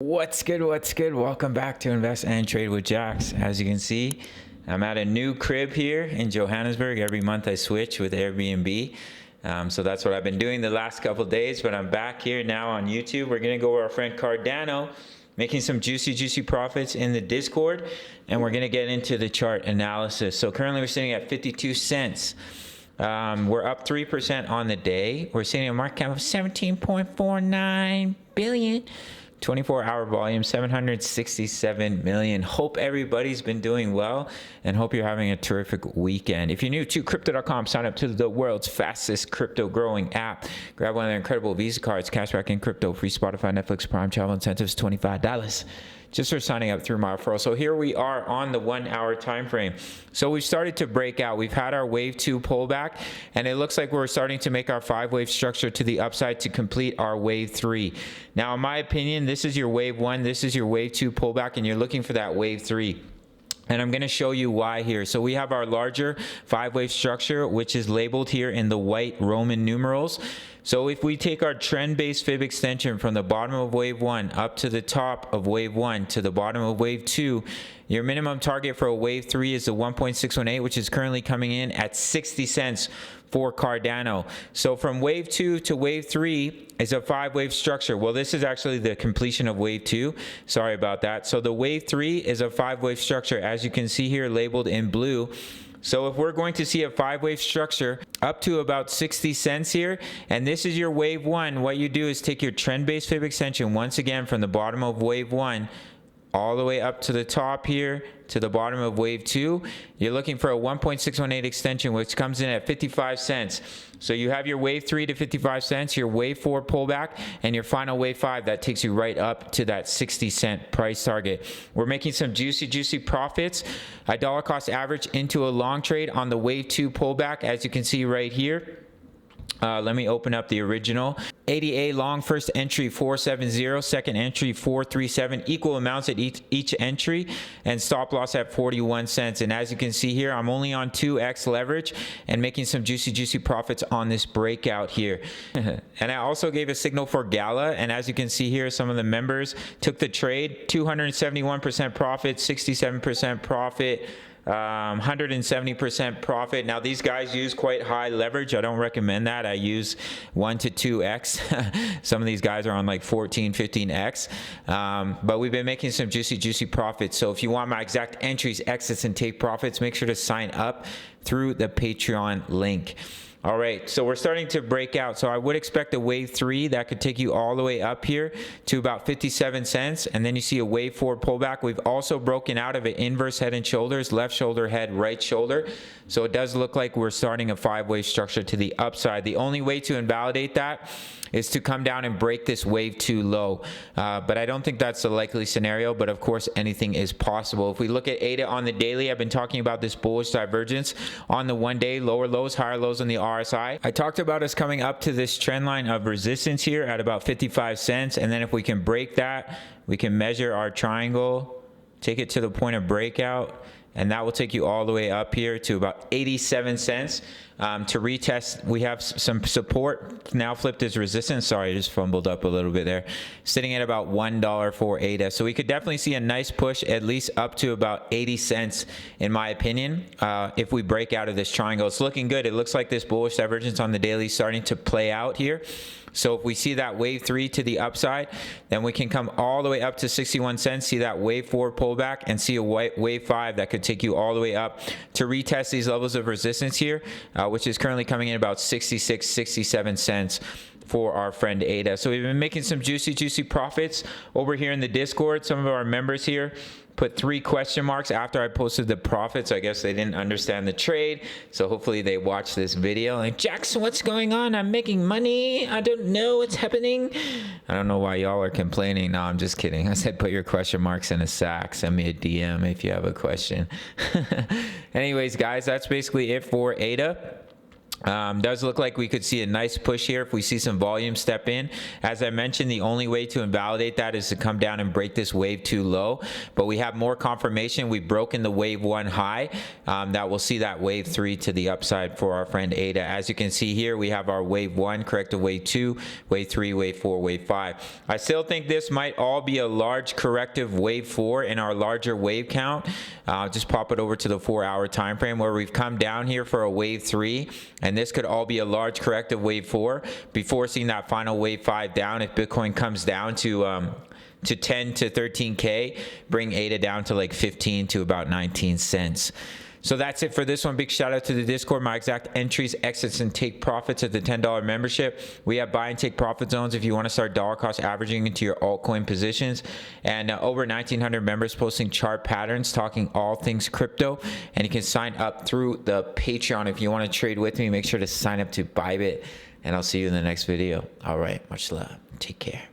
What's good? What's good? Welcome back to Invest and Trade with Jax. As you can see, I'm at a new crib here in Johannesburg. Every month I switch with Airbnb. So that's what I've been doing the last couple days, but I'm back here now on YouTube. We're going to go with our friend Cardano, making some juicy profits in the Discord, and we're going to get into the chart analysis. So currently we're sitting at 52 cents. We're up 3% on the day. We're sitting at a market cap of 17.49 billion. 24-hour volume, 767 million. Hope everybody's been doing well and hope you're having a terrific weekend. If you're new to crypto.com, sign up to the world's fastest crypto growing app. Grab one of their incredible Visa cards, cashback in crypto, free Spotify, Netflix, Prime, travel incentives, $25. Just for signing up through my referral. So here we are on the 1 hour time frame. So we've started to break out. We've had our wave 2 pullback, and it looks like we're starting to make our 5-wave structure to the upside to complete our wave 3. Now, in my opinion, this is your wave 1, this is your wave 2 pullback, and you're looking for that wave 3. And I'm going to show you why here. So we have our larger 5-wave structure, which is labeled here in the white Roman numerals. So if we take our trend-based fib extension from the bottom of wave 1 up to the top of wave 1 to the bottom of wave 2, your minimum target for a wave 3 is the 1.618, which is currently coming in at 60 cents for Cardano. So from wave 2 to wave 3 is a 5-wave structure. Well, this is actually the completion of wave 2. Sorry about that. So the wave 3 is a 5-wave structure, as you can see here labeled in blue. So if we're going to see a 5-wave structure up to about 60 cents here, and this is your wave 1, what you do is take your trend-based fib extension once again from the bottom of wave 1 all the way up to the top here to the bottom of wave 2. You're looking for a 1.618 extension, which comes in at 55 cents. So you have your wave 3 to 55 cents, your wave 4 pullback, and your final wave 5 that takes you right up to that 60-cent price target. We're making some juicy profits. A dollar cost average into a long trade on the wave 2 pullback, as you can see right here. Let me open up the original. ADA long, first entry 470, second entry 437, equal amounts at each entry, and stop loss at 41 cents. And as you can see here, I'm only on 2x leverage and making some juicy profits on this breakout here. And I also gave a signal for Gala, and as you can see here, some of the members took the trade. 271% profit, 67% profit, 170% profit. Now these guys use quite high leverage. I don't recommend that. I use 1 to 2x. Some of these guys are on like 14, 15x. But we've been making some juicy profits. So if you want my exact entries, exits, and take profits, make sure to sign up through the Patreon link. All right, so we're starting to break out. So I would expect a wave 3 that could take you all the way up here to about 57 cents. And then you see a wave 4 pullback. We've also broken out of it inverse head and shoulders, left shoulder, head, right shoulder. So it does look like we're starting a 5-wave structure to the upside. The only way to invalidate that is to come down and break this wave 2 low. But I don't think that's a likely scenario, but of course anything is possible. If we look at ADA on the daily, I've been talking about this bullish divergence on the 1 day, lower lows, higher lows on the RSI. I talked about us coming up to this trend line of resistance here at about 55 cents. And then if we can break that, we can measure our triangle, take it to the point of breakout, and that will take you all the way up here to about 87 cents. To retest, we have some support now flipped as resistance. Sorry, I just fumbled up a little bit there. Sitting at about $1 for ADA. So we could definitely see a nice push at least up to about 80 cents in my opinion if we break out of this triangle. It's looking good. It looks like this bullish divergence on the daily is starting to play out here. So if we see that wave 3 to the upside, then we can come all the way up to 61 cents, see that wave 4 pullback, and see a wave 5 that could take you all the way up to retest these levels of resistance here, which is currently coming in about 66, 67 cents for our friend ADA. So we've been making some juicy profits over here in the Discord. Some of our members here put 3 question marks after I posted the profits. I guess they didn't understand the trade. So hopefully they watch this video like, Jackson, what's going on? I'm making money. I don't know what's happening. I don't know why y'all are complaining. No, I'm just kidding. I said put your question marks in a sack. Send me a DM if you have a question. Anyways, guys, that's basically it for ADA. Does look like we could see a nice push here if we see some volume step in. As I mentioned, the only way to invalidate that is to come down and break this wave 2 low, but we have more confirmation. We've broken the wave 1 high. That we'll see that wave 3 to the upside for our friend ADA. As you can see here, we have our wave 1, corrective wave 2, wave 3, wave 4, wave 5. I still think this might all be a large corrective wave 4 in our larger wave count. Just pop it over to the 4-hour time frame where we've come down here for a wave 3, and this could all be a large corrective wave 4 before seeing that final wave 5 down. If Bitcoin comes down to 10 to 13K, bring ADA down to like 15 to about 19 cents. So that's it for this one. Big shout out to the Discord. My exact entries, exits, and take profits at the $10 membership. We have buy and take profit zones if you want to start dollar cost averaging into your altcoin positions. And over 1,900 members posting chart patterns, talking all things crypto. And you can sign up through the Patreon if you want to trade with me. Make sure to sign up to Bybit. And I'll see you in the next video. All right. Much love. Take care.